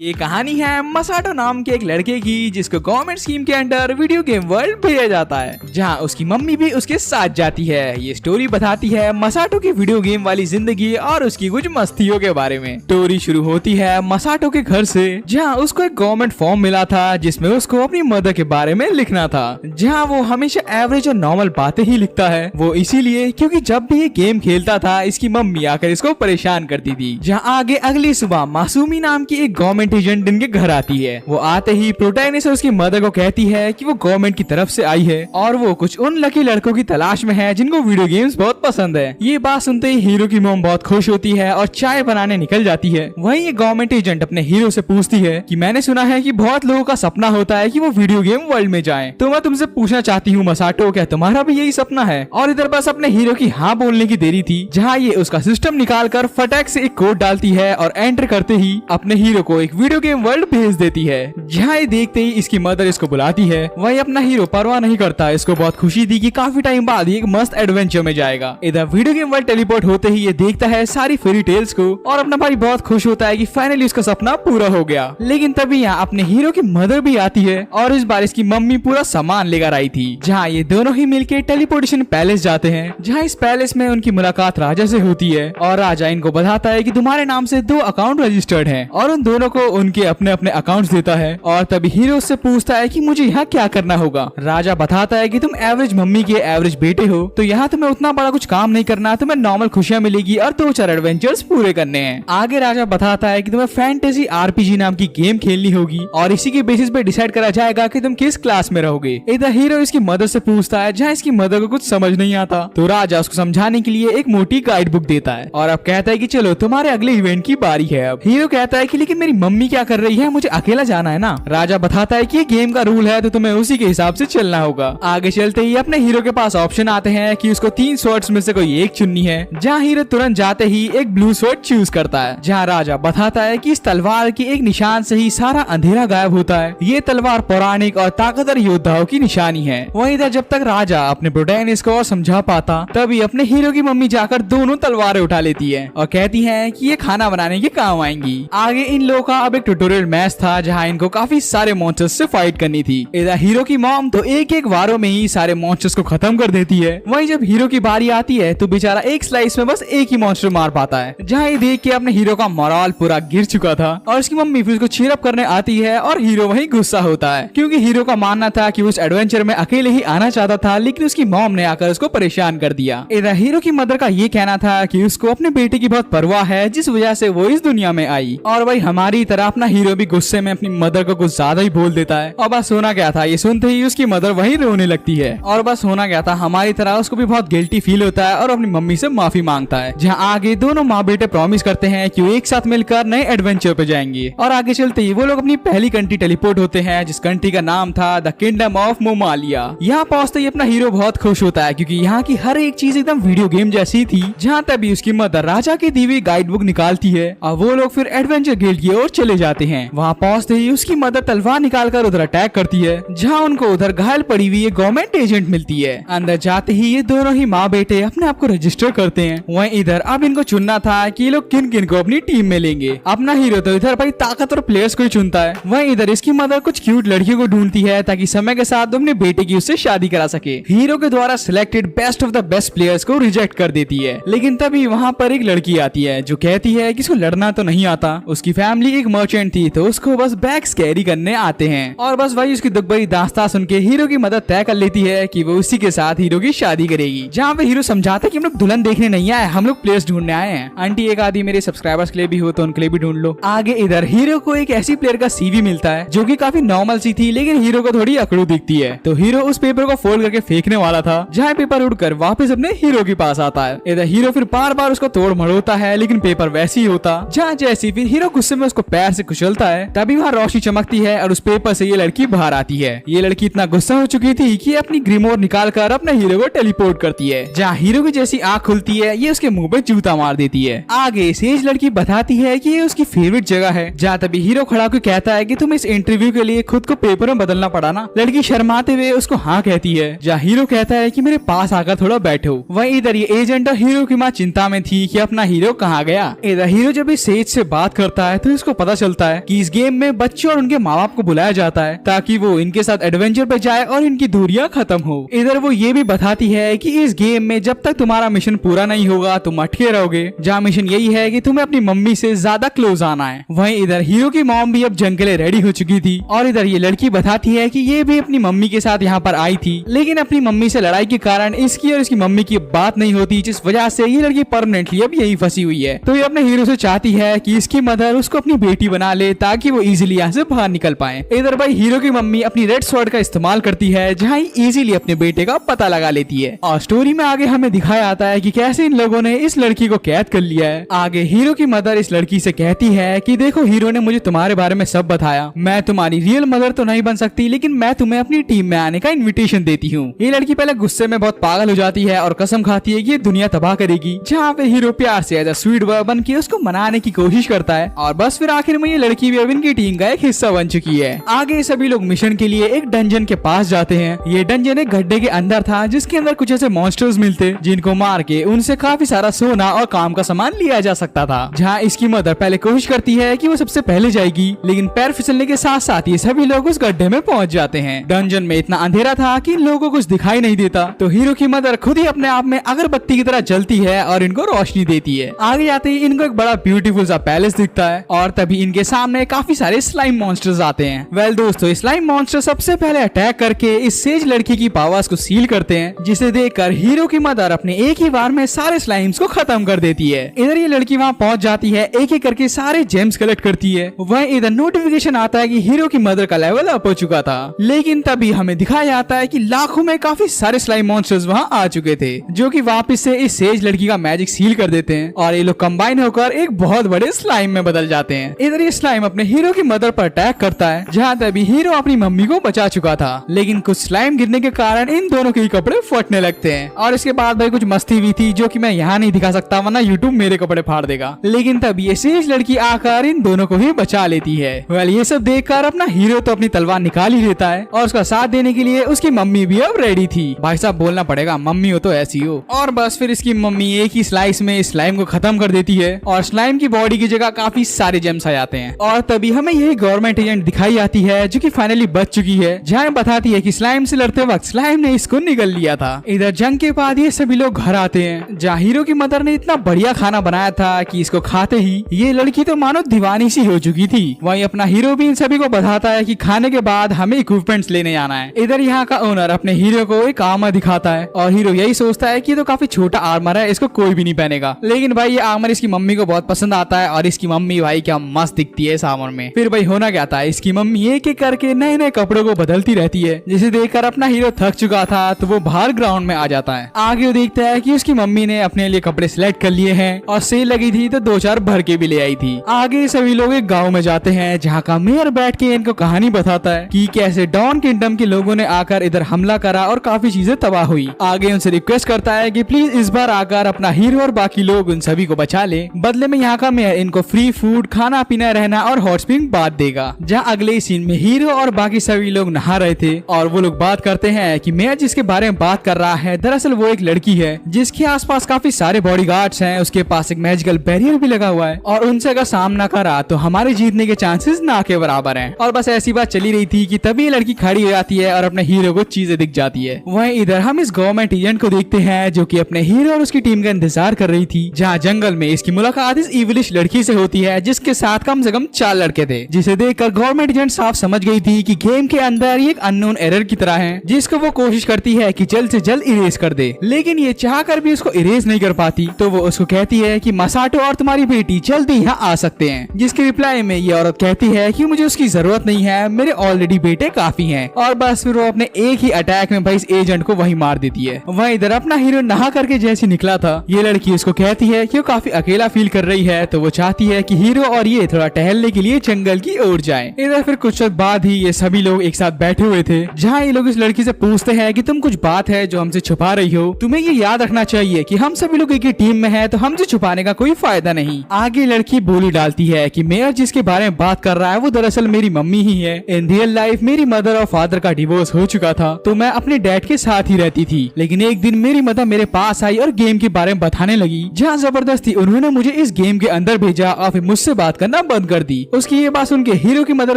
ये कहानी है मसाटो नाम के एक लड़के की जिसको गवर्नमेंट स्कीम के अंडर वीडियो गेम वर्ल्ड भेजा जाता है, जहां उसकी मम्मी भी उसके साथ जाती है। ये स्टोरी बताती है मसाटो की वीडियो गेम वाली जिंदगी और उसकी कुछ मस्तियों के बारे में। स्टोरी शुरू होती है मसाटो के घर से, जहां उसको एक गवर्नमेंट फॉर्म मिला था जिसमें उसको अपनी मदर के बारे में लिखना था, जहाँ वो हमेशा एवरेज और नॉर्मल बातें ही लिखता है। वो इसीलिए क्योंकि जब भी ये गेम खेलता था इसकी मम्मी आकर इसको परेशान करती थी। जहाँ आगे अगली सुबह मासूमी नाम की एक गवर्नमेंट एजेंट इनके घर आती है। वो आते ही प्रोटैगनिस्ट उसकी मदर को कहती है कि वो गवर्नमेंट की तरफ से आई है और वो कुछ उन लकी लड़कों की तलाश में है जिनको वीडियो गेम्स बहुत पसंद है। ये बात सुनते ही हीरो की मॉम बहुत खुश होती है और चाय बनाने निकल जाती है। वहीं ये गवर्नमेंट एजेंट अपने हीरो से पूछती है कि मैंने सुना है कि बहुत लोगों का सपना होता है कि वो वीडियो गेम वर्ल्ड में जाएं, तो मैं तुमसे पूछना चाहती हूँ मसाटो, क्या तुम्हारा भी यही सपना है? और इधर बस अपने हीरो की हाँ बोलने की देरी थी, जहाँ ये उसका सिस्टम निकाल कर फटाक से एक कोड डालती है और एंटर करते ही अपने हीरो को एक वीडियो गेम वर्ल्ड भेज देती है। जहाँ ये देखते ही इसकी मदर इसको बुलाती है। वही अपना हीरो परवाह नहीं करता, इसको बहुत खुशी थी कि काफी टाइम बाद एक मस्त एडवेंचर में जाएगा। इधर वीडियो गेम वर्ल्ड टेलीपोर्ट होते ही ये देखता है सारी फेरी टेल्स को और अपना भाई बहुत खुश होता है कि फाइनली उसका सपना पूरा हो गया। लेकिन तभी यहाँ अपने हीरो की मदर भी आती है और इस बार इसकी मम्मी पूरा सामान लेकर आई थी। जहाँ ये दोनों ही मिलके टेलीपोर्टेशन पैलेस जाते हैं, जहाँ इस पैलेस में उनकी मुलाकात राजा से होती है और राजा इनको बताता है कि तुम्हारे नाम से 2 अकाउंट रजिस्टर्ड हैं और उन दोनों को उनके अपने अपने अकाउंट्स देता है। और तभी हीरो उससे पूछता है कि मुझे यहाँ क्या करना होगा। राजा बताता है कि तुम एवरेज मम्मी के एवरेज बेटे हो, तो यहाँ तुम्हें उतना बड़ा कुछ काम नहीं करना, तुम्हें नॉर्मल खुशियाँ मिलेगी और 2-4 एडवेंचर्स पूरे करने हैं। आगे राजा बताता है कि तुम्हें फैंटेसी आरपीजी नाम की गेम खेलनी होगी और इसी के बेसिस पे डिसाइड करा जाएगा कि तुम किस क्लास में रहोगे। इधर हीरो इसकी मदर से पूछता है, जहाँ इसकी मदर को कुछ समझ नहीं आता, तो राजा उसको समझाने के लिए एक मोटी गाइड बुक देता है और अब कहता है कि चलो तुम्हारे अगले इवेंट की बारी है। अब हीरो कहता है कि लेकिन मेरी मम्मी क्या कर रही है, मुझे अकेला जाना है ना। राजा बताता है कि ये गेम का रूल है तो तुम्हें उसी के हिसाब से चलना होगा। आगे चलते ही अपने हीरो के पास ऑप्शन आते हैं कि उसको 3 स्वॉर्ड्स में से कोई एक चुननी है, जहाँ हीरो तुरंत जाते ही एक ब्लू स्वॉर्ड चूज करता है। जहाँ राजा बताता है कि इस तलवार की एक निशान से ही सारा अंधेरा गायब होता है, ये तलवार पौराणिक और ताकतवर योद्धाओं की निशानी है। वहीं इधर जब तक राजा अपने प्रोटैगनिस्ट को और समझा पाता, तभी अपने हीरो की मम्मी जाकर दोनों तलवारें उठा लेती है और कहती है कि ये खाना बनाने के काम आएंगी। आगे इन लोगों का अब एक ट्यूटोरियल मैच था, जहाँ इनको काफी सारे मॉन्स्टर्स से फाइट करनी थी। इधर हीरो की मॉम तो एक वारों में ही सारे मॉन्स्टर्स को खत्म कर देती है। वहीं जब हीरो की बारी आती है तो बेचारा एक स्लाइस में बस एक ही मॉन्स्टर मार पाता है। जहाँ ये देख के अपने हीरो का मोरल पूरा गिर चुका था और उसकी मम्मी फिर उसको चीयर अप करने आती है और हीरो वहीं गुस्सा होता है, क्योंकि हीरो का मानना था कि उस एडवेंचर में अकेले ही आना चाहता था, लेकिन उसकी मॉम ने आकर उसको परेशान कर दिया। इधर हीरो की मदर का ये कहना था कि उसको अपने बेटे की बहुत परवाह है, जिस वजह से वो इस दुनिया में आई। और वही हमारी तरह अपना हीरो भी गुस्से में अपनी मदर को कुछ ज्यादा ही बोल देता है। और बस होना क्या था, ये सुनते ही उसकी मदर वहीं रोने लगती है। और बस होना क्या था, हमारी तरह उसको भी बहुत गिल्टी फील होता है और अपनी मम्मी से माफी मांगता है। जहाँ आगे दोनों माँ बेटे प्रॉमिस करते हैं कि वो एक साथ मिलकर नए एडवेंचर पे जाएंगे। और आगे चलते ही वो लोग अपनी पहली कंट्री टेलीपोर्ट होते हैं, जिस कंट्री का नाम था द किंगडम ऑफ मोमालिया। यहाँ पहुंचते ही अपना हीरो बहुत खुश होता है, क्योंकि यहाँ की हर एक चीज एकदम वीडियो गेम जैसी थी। जहाँ तभी उसकी मदर राजा की दी हुई गाइड बुक निकालती है और वो लोग फिर एडवेंचर गिल्ड की ओर चले जाते हैं। वहाँ पहुंचते ही उसकी मदर तलवार निकालकर उधर अटैक करती है, जहाँ उनको उधर घायल पड़ी हुई एक गवर्नमेंट एजेंट मिलती है। अंदर जाते ही ये दोनों ही माँ बेटे अपने आप को रजिस्टर करते हैं। वहीं इधर अब इनको चुनना था कि ये लोग किन किन को अपनी टीम में लेंगे। अपना हीरो तो इधर भाई ताकतवर प्लेयर्स को ही चुनता है। वहीं इधर इसकी मदर कुछ क्यूट लड़कियों को ढूंढती है ताकि समय के साथ अपने बेटे की उससे शादी करा सके। हीरो के द्वारा selected best of the best players को रिजेक्ट कर देती है। लेकिन तभी वहाँ पर एक लड़की आती है जो कहती है कि इसको लड़ना तो नहीं आता, उसकी फैमिली एक मर्चेंट थी तो उसको बस बैग्स कैरी करने आते हैं। और बस वही उसकी दुख भरी दास्तां सुन के हीरो की मदद तय कर लेती है कि वो उसी के साथ हीरो की शादी करेगी। जहाँ पे हीरो समझाता है कि हम लोग दुल्हन देखने नहीं आए, हम लोग प्लेयर्स ढूंढने आए हैं। आंटी एक आदि मेरे सब्सक्राइबर्स के लिए भी हो तो उनके लिए भी ढूंढ लो। आगे इधर हीरो को एक ऐसी प्लेयर का सीवी मिलता है जो कि काफी नॉर्मल सी थी, लेकिन हीरो को थोड़ी अकड़ू दिखती है। तो हीरो उस पेपर को फोल्ड करके फेंकने वाला था, जहाँ पेपर उड़कर वापस अपने हीरो के पास आता है। इधर हीरो फिर बार बार उसको तोड़ मरोड़ता है, लेकिन पेपर वैसे ही होता। जहाँ जैसी फिर हीरो गुस्से में उसको पैर से कुचलता है, तभी वहाँ रोशनी चमकती है और उस पेपर से ये लड़की बाहर आती है। ये लड़की इतना गुस्सा हो चुकी थी कि अपनी ग्रिमोर निकाल कर अपने हीरो को टेलीपोर्ट करती है। जहाँ हीरो की जैसी आँख खुलती है, ये उसके मुंह पे जूता मार देती है। आगे सेज लड़की बताती है कि ये उसकी फेवरेट जगह है। जहाँ तभी हीरो खड़ा होकर कहता है कि तुम इस इंटरव्यू के लिए खुद को पेपर में बदलना पड़ा ना। लड़की शर्माते हुए उसको हाँ कहती है। जहाँ हीरो कहता है कि मेरे पास आकर थोड़ा बैठो। वहीं इधर ये एजेंट और हीरो की माँ चिंता में थी कि अपना हीरो कहाँ गया। इधर हीरो जब इस सेज से बात करता है तो इसको पता पता चलता है कि इस गेम में बच्चे और उनके माँ बाप को बुलाया जाता है ताकि वो इनके साथ एडवेंचर पे जाए और इनकी दूरियां खत्म हो। इधर वो ये भी बताती है कि इस गेम में जब तक तुम्हारा मिशन पूरा नहीं होगा तुम अटके रहोगे, जहाँ मिशन यही है कि तुम्हें अपनी मम्मी से ज्यादा क्लोज आना है। वहीं इधर हीरो की मॉम भी अब जंग के लिए रेडी हो चुकी थी और इधर ये लड़की बताती है कि ये भी अपनी मम्मी के साथ यहाँ पर आई थी, लेकिन अपनी मम्मी से लड़ाई के कारण इसकी और इसकी मम्मी की बात नहीं होती, जिस वजह से ये लड़की परमानेंटली अब यही फंसी हुई है। तो ये अपने हीरो से चाहती है कि इसकी मदर उसको अपनी बेटी बना ले ताकि वो इजीली यहाँ से बाहर निकल पाए। इधर भाई हीरो की मम्मी अपनी रेड स्वॉर्ड का इस्तेमाल करती है, जहाँ इजीली अपने बेटे का पता लगा लेती है। और स्टोरी में आगे हमें दिखाया आता है कि कैसे इन लोगों ने इस लड़की को कैद कर लिया है। आगे हीरो की मदर इस लड़की से कहती है कि देखो हीरो ने मुझे तुम्हारे बारे में सब बताया, मैं तुम्हारी रियल मदर तो नहीं बन सकती, लेकिन मैं तुम्हें अपनी टीम में आने का इन्विटेशन देती हूँ। ये लड़की पहले गुस्से में बहुत पागल हो जाती है और कसम खाती है कि ये दुनिया तबाह करेगी, जहाँ पे हीरो प्यार से एज अ स्वीट बॉय बन के उसको मनाने की कोशिश करता है। और बस फिर आखिर में ये लड़की भी अब इनकी टीम का एक हिस्सा बन चुकी है। आगे सभी लोग मिशन के लिए एक डंजन के पास जाते हैं। ये डंजन एक गड्ढे के अंदर था, जिसके अंदर कुछ ऐसे मॉन्स्टर्स मिलते जिनको मार के उनसे काफी सारा सोना और काम का सामान लिया जा सकता था। जहाँ इसकी मदर पहले कोशिश करती है कि वो सबसे पहले जाएगी, लेकिन पैर फिसलने के साथ साथ ये सभी लोग उस गड्ढे में पहुंच जाते हैं। डंजन में इतना अंधेरा था कि लोगों को कुछ दिखाई नहीं देता, तो हीरो की मदर खुद ही अपने आप में अगरबत्ती की तरह जलती है और इनको रोशनी देती है। आगे जाते ही इनको एक बड़ा ब्यूटीफुल सा पैलेस दिखता है और तभी इनके सामने काफी सारे स्लाइम मॉन्स्टर्स आते हैं। वेल दोस्तों, स्लाइम मॉन्स्टर सबसे पहले अटैक करके इस सेज लड़की की पावर्स को सील करते हैं, जिसे देखकर हीरो की मदर अपने एक ही बार में सारे स्लाइम्स को खत्म कर देती है। इधर ये लड़की वहाँ पहुँच जाती है, एक एक करके सारे जेम्स कलेक्ट करती है। वह इधर नोटिफिकेशन आता है कि हीरो की मदर का लेवल अप हो चुका था, लेकिन तभी हमें दिखाया जाता है कि लाखों में काफी सारे स्लाइम मॉन्स्टर्स वहाँ आ चुके थे, जो कि वापस से इस सेज लड़की का मैजिक सील कर देते हैं और ये लोग कंबाइन होकर एक बहुत बड़े स्लाइम में बदल जाते हैं। इधर ये स्लाइम अपने हीरो की मदर पर अटैक करता है, जहाँ तभी हीरो अपनी मम्मी को बचा चुका था, लेकिन कुछ स्लाइम गिरने के कारण इन दोनों के कपड़े फटने लगते हैं। और इसके बाद भाई कुछ मस्ती भी थी, जो कि मैं यहाँ नहीं दिखा सकता वरना यूट्यूब मेरे कपड़े फाड़ देगा। लेकिन तब ये सेज लड़की आकर इन दोनों को ही बचा लेती है। वेल ये सब देखकर अपना हीरो तो अपनी तलवार निकाल ही लेता है और उसका साथ देने के लिए उसकी मम्मी भी अब रेडी थी। भाई साहब बोलना पड़ेगा, मम्मी हो तो ऐसी हो। और बस फिर इसकी मम्मी एक ही स्लाइस में स्लाइम को खत्म कर देती है और स्लाइम की बॉडी की जगह काफी सारे जेम्स आ जाते हैं। और तभी हमें यही गवर्नमेंट एजेंट दिखाई जाती है, जो कि फाइनली बच चुकी है, जहाँ बताती है कि स्लाइम से लड़ते वक्त स्लाइम ने इसको निगल लिया था। इधर जंग के बाद ये सभी लोग घर आते हैं, जहाँ हीरो की मदर ने इतना बढ़िया खाना बनाया था कि इसको खाते ही ये लड़की तो मानो दीवानी सी हो चुकी थी। वहीं अपना हीरो भी इन सभी को बताता है कि खाने के बाद हमें इक्विपमेंट्स लेने जाना है। इधर यहाँ का ओनर अपने हीरो को एक आर्मर दिखाता है और हीरो यही सोचता है कि तो काफी छोटा आर्मर है, इसको कोई भी नहीं पहनेगा। लेकिन भाई ये आर्मर इसकी मम्मी को बहुत पसंद आता है और इसकी मम्मी भाई क्या मस्त दिखती है इस आर्मर में। फिर भाई होना क्या था, इसकी मम्मी एक एक करके नए नए कपड़ों को बदलती रहती है, जिसे देखकर अपना हीरो थक चुका था तो वो बाहर ग्राउंड में आ जाता है। आगे वो देखता है कि उसकी मम्मी ने अपने लिए कपड़े सिलेक्ट कर लिए हैं और सेल लगी थी तो 2-4 भर के भी ले आई थी। आगे सभी लोग एक गाँव में जाते हैं, जहाँ का मेयर बैठ के इनको कहानी बताता है कि कैसे डॉन किंगडम के लोगों ने आकर इधर हमला करा और काफी चीजें तबाह हुई। आगे उनसे रिक्वेस्ट करता है कि प्लीज इस बार आकर अपना हीरो और बाकी लोग उन सभी को बचा ले, बदले में यहाँ का मेयर इनको फ्री फूड, खाना पीना, रहना और हॉट स्प्रिंग बात देगा। जहाँ अगले सीन में हीरो और बाकी सभी लोग नहा रहे थे और वो लोग बात करते हैं कि मेयर जिसके बारे में बात कर रहा है दरअसल वो एक लड़की है, जिसके आसपास काफी सारे बॉडीगार्ड्स हैं, उसके पास एक मैजिकल बैरियर भी लगा हुआ है और उनसे अगर सामना करा तो हमारे जीतने के चांसेस ना के बराबर हैं। और बस ऐसी बात चली रही थी कि तभी लड़की खड़ी हो जाती है और अपने हीरो को चीजें दिख जाती है। वहीं इधर हम इस गवर्नमेंट एजेंट को देखते हैं, जो कि अपने हीरो और उसकी टीम का इंतजार कर रही थी, जहाँ जंगल में इसकी मुलाकात इस इविलिश लड़की से होती है, जिसके साथ कम से कम 4 लड़के थे, जिसे देखकर गवर्नमेंट एजेंट साफ समझ गई थी कि गेम के अंदर ये एक अननोन एरर की तरह है, जिसको वो कोशिश करती है कि जल्द से जल्द इरेज कर दे। लेकिन ये चाह कर भी उसको इरेज नहीं कर पाती, तो वो उसको कहती है कि मसाटो और तुम्हारी बेटी जल्दी यहाँ आ सकते हैं। जिसके रिप्लाई में ये औरत कहती है कि मुझे उसकी जरूरत नहीं है, मेरे ऑलरेडी बेटे काफी हैं। और बस फिर वो अपने एक ही अटैक में भाई इस एजेंट को वही मार देती है। वहीं इधर अपना हीरो नहा करके जैसे निकला था, ये लड़की उसको कहती है कि वो काफी अकेला फील कर रही है, तो वो चाहती है कि हीरो और ये थोड़ा टहलने के लिए जंगल की ओर जाए। इधर फिर कुछ वक्त बाद ही ये सभी लोग एक साथ बैठे हुए थे, जहाँ ये लोग इस लड़की से पूछते हैं कि तुम कुछ बात है जो हमसे छुपा रही हो, तुम्हें ये याद रखना चाहिए कि हम सभी लोग एक ही टीम में है, तो हमसे छुपाने का कोई फायदा नहीं। आगे लड़की बोली डालती है कि मेयर जिसके बारे में बात कर रहा है वो दरअसल मेरी मम्मी ही है। इन रियल लाइफ मेरी मदर और फादर का डिवोर्स हो चुका था, तो मैं अपने डैड के साथ ही रहती थी। लेकिन एक दिन मेरी मदर मेरे पास आई और गेम के बारे में बताने लगी, जहाँ जबरदस्ती उन्होंने मुझे इस गेम के अंदर भेजा और फिर मुझसे बात करना बोलना बंद कर दी। उसकी ये बात सुन के हीरो की मदर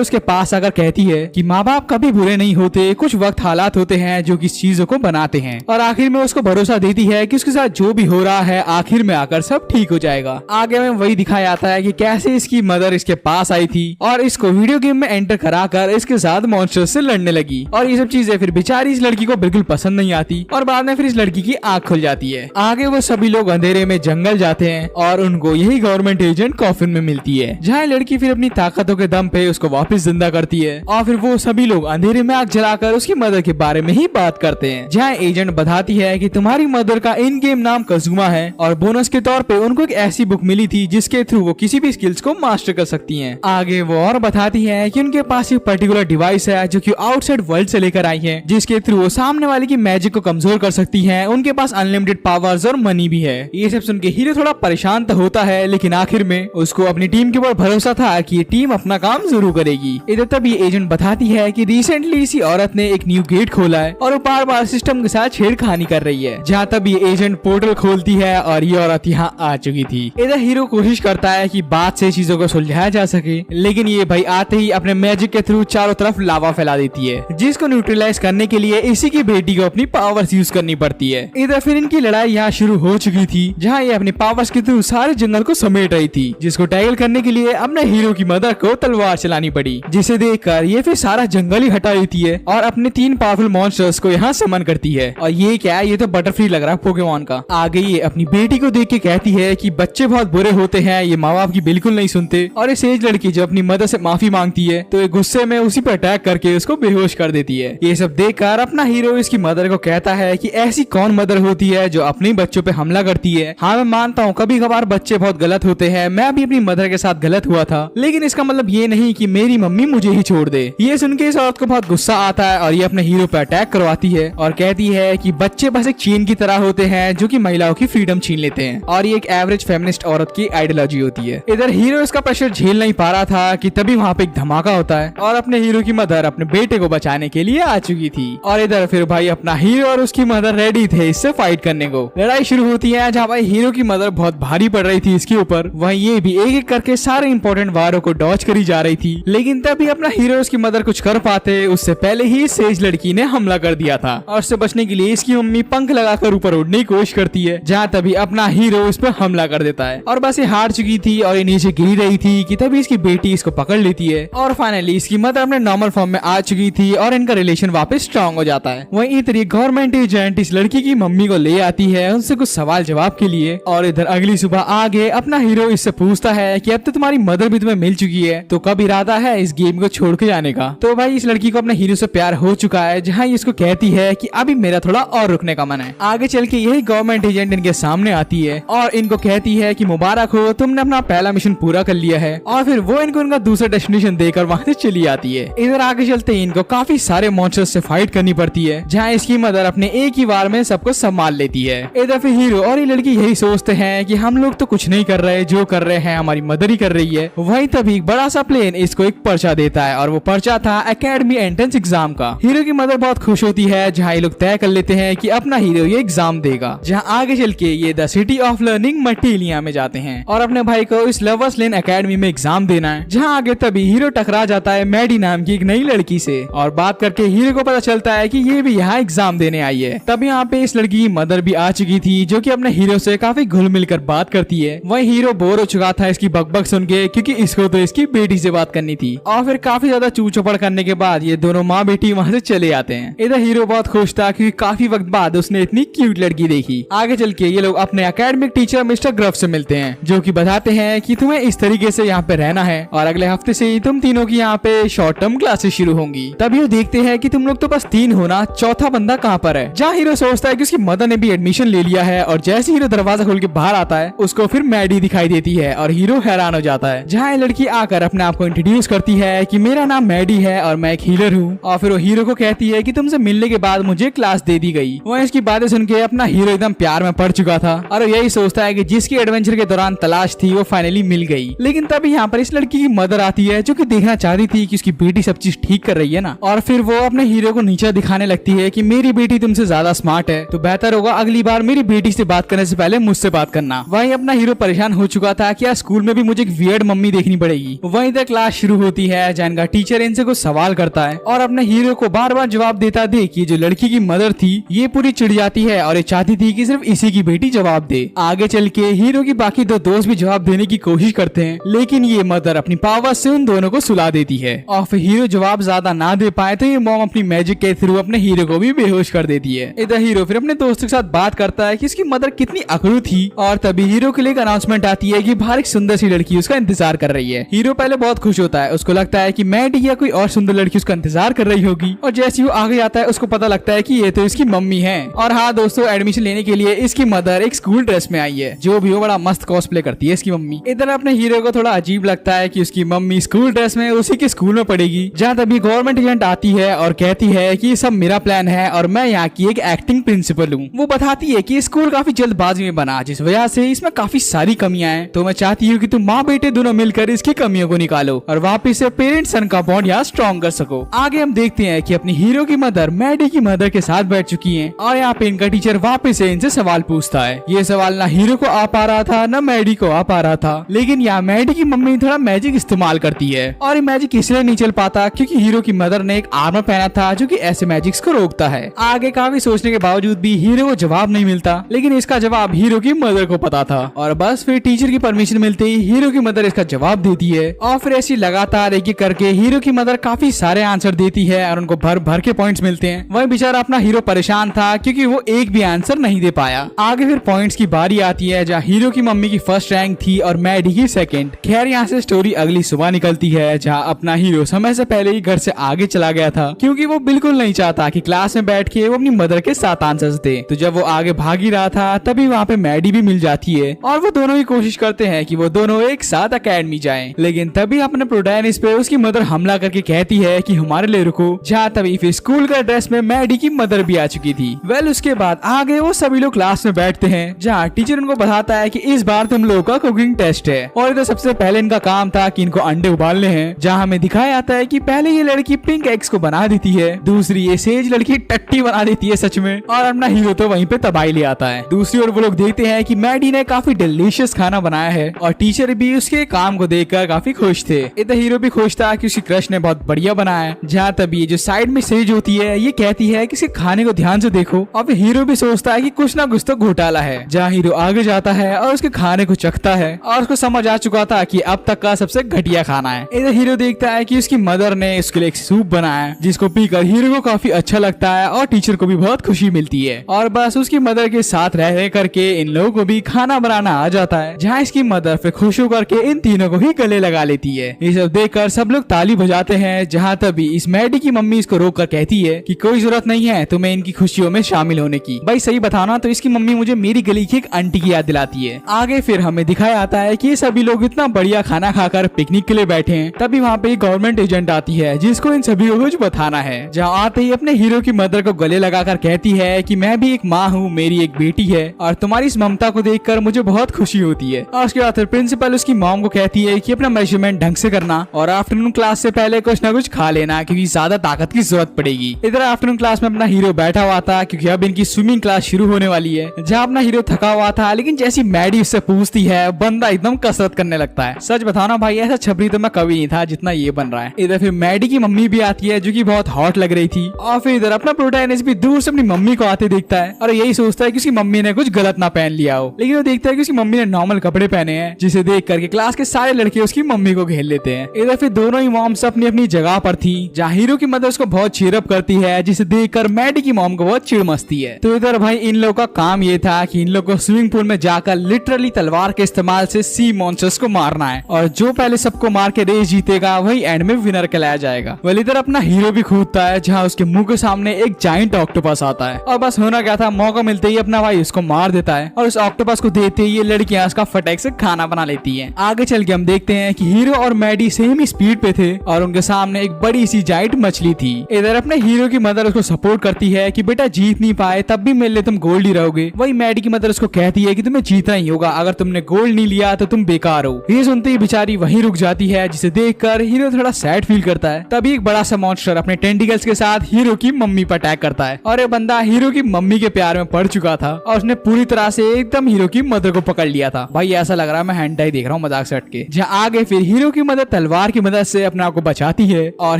उसके पास आकर कहती है कि माँ बाप कभी बुरे नहीं होते, कुछ वक्त हालात होते हैं जो किस चीजों को बनाते हैं। और आखिर में उसको भरोसा देती है कि उसके साथ जो भी हो रहा है आखिर में आकर सब ठीक हो जाएगा। आगे में वही दिखाया जाता है कि कैसे इसकी मदर इसके पास आई थी और इसको वीडियो गेम में एंटर कराकर इसके साथ मॉन्स्टर से लड़ने लगी। और ये सब चीजें फिर बेचारी इस लड़की को बिल्कुल पसंद नहीं आती और बाद में फिर इस लड़की की आंख खुल जाती है। आगे वो सभी लोग अंधेरे में जंगल जाते हैं और उनको यही गवर्नमेंट एजेंट कॉफिन में मिलती है, जहाँ लड़की फिर अपनी ताकतों के दम पे उसको वापस जिंदा करती है। और फिर वो सभी लोग अंधेरे में आग जलाकर उसकी मदर के बारे में ही बात करते हैं, जहाँ एजेंट बताती है कि तुम्हारी मदर का इन गेम नाम कज़ुमा है और बोनस के तौर पे उनको एक ऐसी बुक मिली थी जिसके थ्रू वो किसी भी स्किल्स को मास्टर कर सकती हैं। आगे वो और बताती है कि उनके पास एक पर्टिकुलर डिवाइस है जो कि आउटसाइड वर्ल्ड से लेकर आई है, जिसके थ्रू वो सामने वाले की मैजिक को कमजोर कर सकती है। उनके पास अनलिमिटेड पावर्स और मनी भी है। ये सब सुन के हीरो थोड़ा परेशान तो होता है, लेकिन आखिर में उसको अपनी टीम के ऊपर भरोसा था कि ये टीम अपना काम जरूर करेगी। इधर तब ये एजेंट बताती है कि रिसेंटली इसी औरत ने एक न्यू गेट खोला है और वो बार बार सिस्टम के साथ छेड़खानी कर रही है, जहाँ तब ये एजेंट पोर्टल खोलती है और ये औरत यहाँ आ चुकी थी। इधर हीरो कोशिश करता है कि बात से चीजों को सुलझाया जा सके, लेकिन ये भाई आते ही अपने मैजिक के थ्रू चारों तरफ लावा फैला देती है, जिसको न्यूट्रलाइज करने के लिए इसी की बेटी को अपनी पावर्स यूज करनी पड़ती है। इधर फिर इनकी लड़ाई यहाँ शुरू हो चुकी थी, जहाँ ये अपनी पावर्स के थ्रू सारे जंगल को समेट रही थी, जिसको टैकल करने के लिए अपने हीरो की मदर को तलवार चलानी पड़ी, जिसे देखकर ये फिर सारा जंगल ही हटा देती है और अपने 3 पावरफुल मॉन्स्टर्स को यहाँ समन करती है। और ये क्या है, ये तो बटरफ्ली लग रहा है पोकेमॉन का। आगे ये अपनी बेटी को देख के कहती है कि बच्चे बहुत बुरे होते हैं, ये माँ बाप की बिल्कुल नहीं सुनते। और ये सेज लड़की जब अपनी मदर से माफी मांगती है तो ये गुस्से में उसी पर अटैक करके उसको बेहोश कर देती है। ये सब देखकर अपना हीरो इसकी मदर को कहता है कि ऐसी कौन मदर होती है जो अपने बच्चों पे हमला करती है। हाँ मैं मानता हूँ कभी कभार बच्चे बहुत गलत होते हैं, मैं भी अपनी मदर के साथ गलत हुआ था, लेकिन इसका मतलब ये नहीं कि मेरी मम्मी मुझे ही छोड़ दे। ये सुन के इस औरत को बहुत गुस्सा आता है और ये अपने हीरो पे अटैक करवाती है और कहती है कि बच्चे बस एक चेन की तरह होते हैं जो कि महिलाओं की फ्रीडम छीन लेते हैं, और ये एक एवरेज फेमिनिस्ट औरत की आइडियोलॉजी होती है। इधर हीरो इसका प्रेशर झेल नहीं पा रहा था कि तभी वहाँ पे एक धमाका होता है और अपने हीरो की मदर अपने बेटे को बचाने के लिए आ चुकी थी। और इधर फिर भाई अपना हीरो और उसकी मदर रेडी थे इससे फाइट करने को। लड़ाई शुरू होती है जहाँ भाई हीरो की मदर बहुत भारी पड़ रही थी इसके ऊपर, वहीं ये भी एक एक करके सारे इंपॉर्टेंट वारों को डॉज करी जा रही थी, लेकिन तभी अपना हीरो उसकी मदर कुछ कर पाते उससे पहले ही सेज लड़की ने हमला कर दिया था। और उससे बचने के लिए इसकी मम्मी पंख लगाकर ऊपर उड़ने की कोशिश करती है, जहाँ तभी अपना हीरो उस पर हमला कर देता है और बस ये हार चुकी थी और ये नीचे गिरी रही थी कि तभी इसकी बेटी इसको पकड़ लेती है और फाइनली इसकी मदर अपने नॉर्मल फॉर्म में आ चुकी थी और इनका रिलेशन वापस स्ट्रॉन्ग हो जाता है। वहीं इधर गवर्नमेंट एजेंट इस लड़की की मम्मी को ले आती है उनसे कुछ सवाल जवाब के लिए। और इधर अगली सुबह आगे अपना हीरो इससे पूछता है कि अब तो तुम्हारी मदर भी तुम्हें मिल चुकी है, तो कब इरादा है इस गेम को छोड़ के जाने का। तो भाई इस लड़की को अपने हीरो से प्यार हो चुका है, जहाँ ये इसको कहती है कि अभी मेरा थोड़ा और रुकने का मन है। आगे चल के यही गवर्नमेंट एजेंट इनके सामने आती है और इनको कहती है कि मुबारक हो, तुमने अपना पहला मिशन पूरा कर लिया है। और फिर वो इनको उनका दूसरा डेस्टिनेशन देकर वहाँ से चली आती है। इधर आगे चलते ही इनको काफी सारे मॉन्स्टर्स से फाइट करनी पड़ती है, जहाँ इसकी मदर अपने एक ही वार में सबको संभाल लेती है। इधर फिर हीरो और ये लड़की यही सोचते हैं कि हम लोग तो कुछ नहीं कर रहे, जो कर रहे हैं हमारी मदर ही कर रही है। वहीं तभी एक बड़ा सा प्लेन इसको एक पर्चा देता है और वो पर्चा था एकेडमी एंट्रेंस एग्जाम का। हीरो की मदर बहुत खुश होती है, जहाँ ये लोग तय कर लेते हैं कि अपना हीरो ये एग्जाम देगा, जहाँ आगे चल के ये द सिटी ऑफ लर्निंग मटीलिया में जाते हैं और अपने भाई को इस लवर्स लेन एकेडमी में एग्जाम देना है। जहाँ आगे तभी हीरो टकरा जाता है मैडी नाम की एक नई लड़की से और बात करके हीरो को पता चलता है कि ये भी यहाँ एग्जाम देने आई है। तब यहाँ पे इस लड़की की मदर भी आ चुकी थी, जो कि अपने हीरो से काफी घुल मिल कर बात करती है। वही हीरो बोर हो चुका था इसकी बकबक सुन के, क्योंकि इसको तो इसकी बेटी से बात करनी थी। और फिर काफी ज्यादा चू चौपड़ करने के बाद ये दोनों माँ बेटी वहाँ से चले आते हैं। इधर हीरो बहुत खुश था क्योंकि काफी वक्त बाद उसने इतनी क्यूट लड़की देखी। आगे चल के ये लोग अपने एकेडमिक टीचर मिस्टर ग्रफ से मिलते हैं, जो कि बताते हैं कि तुम्हें इस तरीके से यहाँ पे रहना है और अगले हफ्ते से तुम तीनों की यहाँ पे शॉर्ट टर्म क्लासेस शुरू होंगी। तभी वो देखते हैं कि तुम लोग तो बस 3 होना, चौथा बंदा कहाँ पर है। जहाँ हीरो सोचता है कि उसकी मदर ने भी एडमिशन ले लिया है और जैसे हीरो दरवाजा खोल के बाहर आता है उसको फिर मैडी दिखाई देती है और हीरो हैरान हो जाता है। जहाँ ये लड़की आकर अपने आप को इंट्रोड्यूस करती है कि मेरा नाम मैडी है और मैं एक हीलर हूँ। और फिर वो हीरो को कहती है कि तुमसे मिलने के बाद मुझे क्लास दे दी गई। वह इसकी बातें सुन के अपना हीरो एकदम प्यार में पड़ चुका था और यही सोचता है कि जिसकी एडवेंचर के दौरान तलाश थी वो फाइनली मिल गई। लेकिन तभी यहाँ पर इस लड़की की मदर आती है, जो कि देखना चाहती थी कि उसकी बेटी सब चीज ठीक कर रही है ना। और फिर वो अपने हीरो को नीचा दिखाने लगती है कि मेरी बेटी तुमसे ज्यादा स्मार्ट है, तो बेहतर होगा अगली बार मेरी बेटी से बात करने से पहले मुझसे बात करना। वहीं अपना हीरो परेशान हो चुका था कि यार स्कूल में भी मुझे एक शेयर्ड मम्मी देखनी पड़ेगी। वहीं तक क्लास शुरू होती है जहाँ इनका टीचर इनसे कुछ सवाल करता है और अपने हीरो को बार बार जवाब देता देख ये जो लड़की की मदर थी ये पूरी चिढ़ जाती है और ये चाहती थी कि सिर्फ इसी की बेटी जवाब दे। आगे चल के हीरो की बाकी दो दोस्त भी जवाब देने की कोशिश करते हैं, लेकिन ये मदर अपनी पावर से उन दोनों को सुला देती है और फिर हीरो जवाब ज्यादा ना दे पाए तो ये मॉम अपनी मैजिक के थ्रू अपने हीरो को भी बेहोश कर देती है। इधर हीरो फिर अपने दोस्तों के साथ बात करता है कि उसकी मदर कितनी अकड़ू थी और तभी हीरो के लिए एक अनाउंसमेंट आती है कि बाहर एक सुंदर सी लड़की उसका इंतजार कर रही है। हीरो पहले बहुत खुश होता है, उसको लगता है कि मैडी या कोई और सुंदर लड़की उसका इंतजार कर रही होगी और जैसे वो आगे जाता है उसको पता लगता है कि ये तो इसकी मम्मी है। और हाँ दोस्तों, एडमिशन लेने के लिए इसकी मदर एक स्कूल ड्रेस में आई है, जो भी वो बड़ा मस्त कॉस्प्ले करती है इसकी मम्मी। इधर अपने हीरो को थोड़ा अजीब लगता है कि उसकी मम्मी स्कूल ड्रेस में उसी के स्कूल में पढ़ेगी। जहाँ तभी गवर्नमेंट एजेंट आती है और कहती है कि ये सब मेरा प्लान है और मैं यहाँ की एक एक्टिंग प्रिंसिपल हूँ। वो बताती है कि स्कूल काफी जल्दबाजी में बना जिस वजह से इसमें काफी सारी कमियां हैं, तो मैं चाहती हूँ कि तुम माँ बेटे दोनों मिलकर इसकी कमियों को निकालो और वापिस से पेरेंट सन का बॉन्ड यहाँ स्ट्रॉन्ग कर सको। आगे हम देखते हैं कि अपनी हीरो की मदर मैडी की मदर के साथ बैठ चुकी हैं और यहाँ पे इनका टीचर वापस से इनसे सवाल पूछता है। ये सवाल ना हीरो को आ पा रहा था न मैडी को आ पा रहा था, लेकिन यहाँ मैडी की मम्मी थोड़ा मैजिक इस्तेमाल करती है और ये मैजिक इसलिए नहीं चल पाता क्योंकि हीरो की मदर ने एक आर्मर पहना था जो कि ऐसे मैजिक्स को रोकता है। आगे काफी सोचने के बावजूद भी हीरो को जवाब नहीं मिलता, लेकिन इसका जवाब हीरो की मदर को पता था और बस फिर टीचर की परमिशन मिलते ही हीरो की मदर इसका जवाब देती है और फिर ऐसी लगातार एक करके हीरो की मदर काफी सारे आंसर देती है और उनको भर भर के पॉइंट्स मिलते हैं। वही बेचारा अपना हीरो परेशान था क्योंकि वो एक भी आंसर नहीं दे पाया। आगे फिर पॉइंट्स की बारी आती है जहाँ हीरो की मम्मी की फर्स्ट रैंक थी और मैडी की सेकंड। खैर यहाँ से स्टोरी अगली सुबह निकलती है जहाँ अपना हीरो समय से पहले ही घर से आगे चला गया था क्योंकि वो बिल्कुल नहीं चाहता कि क्लास में बैठ के वो अपनी मदर के साथ आंसर्स दे। तो जब वो आगे भाग ही रहा था तभी वहाँ पे मैडी भी मिल जाती है और वो दोनों ही कोशिश करते हैं कि वो दोनों एक साथ अकेडमी जाएं। लेकिन तभी अपने प्रोटैगनिस्ट पे उसकी मदर हमला करके कहती है कि हमारे लिए रुको। जहाँ तभी फिर स्कूल का ड्रेस में मैडी की मदर भी आ चुकी थी। उसके बाद आगे वो सभी लोग क्लास में बैठते हैं जहाँ टीचर उनको बताता है कि इस बार तुम लोगों का कुकिंग टेस्ट है और इधर सबसे पहले इनका काम था कि इनको अंडे उबालने हैं। जहाँ हमें दिखाया जाता है कि पहले ये लड़की पिंक एग्स को बना देती है, दूसरी ये सेज लड़की टट्टी बना देती है सच में, और अपना हीरो तो वहीं पे तबाही ले आता है। दूसरी ओर वो लोग देखते हैं कि मैडी ने काफी डिलीशियस खाना बनाया है और टीचर भी उसके काम को देखकर काफी खुश थे। इधर हीरो भी खुश था कि उसकी क्रश ने बहुत बढ़िया बनाया है। जहाँ तभी जो साइड में सेज होती है ये कहती है कि इसके खाने को ध्यान से देखो और फिर हीरो भी सोचता है कि कुछ ना कुछ तो घोटाला है। जहाँ हीरो आगे जाता है और उसके खाने को चखता है और उसको समझ आ चुका था कि अब तक का सबसे घटिया खाना है। इधर हीरो देखता है कि उसकी मदर ने उसके लिए एक सूप बनाया है जिसको पीकर हीरो को काफी अच्छा लगता है और टीचर को भी बहुत खुशी मिलती है और बस उसकी मदर के साथ रह करके इन लोगों को भी खाना बनाना आ जाता है। जहाँ इसकी मदर फिर खुश होकर के इन तीनों को ही गले लगा लेती है। ये सब देखकर सब लोग ताली बजाते हैं। जहाँ तभी इस मैडी की मम्मी इसको रोक कर कहती है कि कोई जरूरत नहीं है तुम्हें इनकी खुशियों में शामिल होने की। भाई सही बताना तो इसकी मम्मी मुझे मेरी गली की एक आंटी की याद दिलाती है। आगे फिर हमें दिखाया आता है कि सभी लोग इतना बढ़िया खाना खाकर पिकनिक के लिए बैठे हैं। तभी वहाँ पे गवर्नमेंट एजेंट आती है जिसको इन सभी को कुछ बताना है। जहाँ आते ही अपने हीरो की मदर को गले लगाकर कहती है कि मैं भी एक माँ हूँ, मेरी एक बेटी है और तुम्हारी इस ममता को देखकर मुझे बहुत खुशी होती है। और उसके बाद प्रिंसिपल उसकी मॉम को कहती है कि अपना मेजरमेंट ढंग से करना और आफ्टरनून क्लास से पहले कुछ ना कुछ खा लेना क्योंकि ज्यादा ताकत की जरूरत पड़ेगी। इधर आफ्टरनून क्लास में अपना हीरो बैठा हुआ था क्योंकि अब इनकी स्विमिंग क्लास शुरू होने वाली है। जहाँ अपना हीरो थका हुआ था लेकिन जैसी मैडी उससे पूछती है बंदा एकदम कसरत करने लगता है। सच बताना भाई ऐसा छपरी तो मैं कभी नहीं था जितना ये बन रहा है। इधर फिर मैडी की मम्मी भी आती है जो कि बहुत हॉट लग रही थी और फिर इधर अपना प्रोटैगनिस्ट भी दूर से अपनी मम्मी को आते देखता है और यही सोचता है कि उसकी मम्मी ने कुछ गलत ना पहन लिया हो। लेकिन वो देखता है कि उसकी मम्मी ने नॉर्मल कपड़े पहने हैं जिसे देख करके क्लास के सारे लड़के उसकी मम्मी को घेर लेते हैं। इधर फिर दोनों ही मॉम्स अपनी अपनी जगह पर थी। जहाँ हीरो की मदर उसको बहुत चीयरअप करती है जिसे देखकर मैडी की मॉम को बहुत चिढ़ मचती है। तो इधर भाई इन लोगों का काम ये था कि इन लोगों को स्विमिंग पूल में जाकर लिटरली तलवार के इस्तेमाल से सी मॉन्स्टर्स को मारना है और जो पहले सबको मार के रेस जीतेगा वही एंड में विनर कहलाया जाएगा। वेल इधर अपना हीरो भी कूदता है जहाँ उसके मुंह के सामने एक जाइंट ऑक्टोपस आता है और बस होना क्या था, मौका मिलते ही अपना भाई उसको मार देता है और उस ऑक्टोपस को देते ही ये लड़कियां उसका फटाक से खाना बना लेती हैं। आगे चल के हम देखते हैं कि हीरो और मैडी सेम ही स्पीड पे थे और उनके सामने एक बड़ी सी जाइंट मछली थी। इधर अपने हीरो की मदर उसको सपोर्ट करती है कि बेटा जीत नहीं पाए तब भी मेरे लिए तुम गोल्ड ही रहोगे। वही मैडी की मदर उसको कहती है कि तुम्हें जीतना ही होगा, अगर तुमने गोल्ड नहीं लिया तो तुम बेकार हो। ये सुनते ही बेचारी वहीं रुक जाती है जिसे देखकर हीरो थोड़ा सैड फील करता है। तभी एक बड़ा सा मॉन्स्टर अपने टेंटिकल्स के साथ हीरो की मम्मी पर अटैक करता है और ये बंदा हीरो की मम्मी के प्यार में पड़ चुका था और उसने पूरी तरह से एकदम हीरो की मदर को पकड़ लिया था। भाई ऐसा लग रहा है मैं हेंटाई देख रहा हूँ। मजाक से हटके। जहाँ आगे फिर हीरो की मदद तलवार की मदद से अपने आप को बचाती है और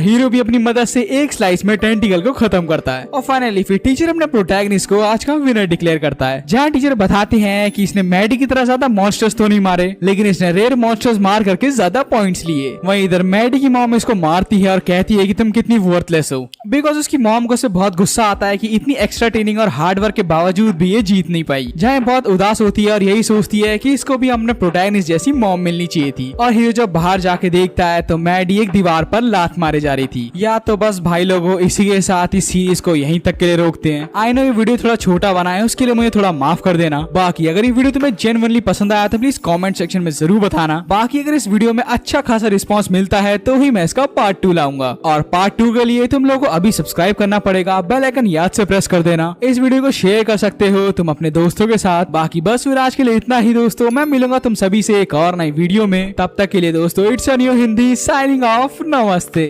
हीरो भी अपनी मदद से एक स्लाइस में टेंटिकल को खत्म करता है। और फाइनली फिर टीचर अपने प्रोटैगनिस्ट को आज का विनर डिक्लेयर करता है। जहाँ टीचर बताते हैं कि इसने मैडी की तरह ज्यादा मॉन्स्टर्स तो नहीं मारे, लेकिन इसने रेयर मॉन्स्टर्स मार करके ज्यादा पॉइंट्स लिए। वहीं इधर मैडी की मॉम इसको मारती है और कहती है कि तुम कितनी वर्थलेस हो, बिकॉज उसकी मॉम को से बहुत गुस्सा आता है कि इतनी एक्स्ट्रा ट्रेनिंग और हार्ड वर्क के बावजूद भी ये जीत नहीं पाई। जहाँ बहुत उदास होती है और यही सोचती है कि इसको भी अपने प्रोटैगनिस्ट जैसी मॉम मिलनी चाहिए थी। और हीरो जब बाहर जाके देखता है तो मैडी एक दीवार पर लात मारे जा रही थी। या तो बस भाई लोगों, इसी के साथ इस सीरीज को यहीं तक के लिए रोकते हैं। आई नो ये वीडियो थोड़ा छोटा बना है, उसके लिए मुझे थोड़ा माफ कर देना। बाकी अगर ये वीडियो तुम्हें जेन्युइनली पसंद आया तो प्लीज कमेंट सेक्शन में जरूर बताना। बाकी अगर इस वीडियो में अच्छा खासा रिस्पांस मिलता है तो ही मैं इसका पार्ट 2 लाऊंगा। और पार्ट 2 के लिए तुम लोगों को अभी सब्सक्राइब करना पड़ेगा, बेल आइकन याद से प्रेस कर देना। इस वीडियो को शेयर कर सकते हो तुम अपने दोस्तों के साथ। बाकी बस फिर आज के लिए इतना ही दोस्तों, मैं मिलूंगा तुम सभी से एक और नई वीडियो में। तब तक के लिए दोस्तों, it's new Hindi signing off, नमस्ते।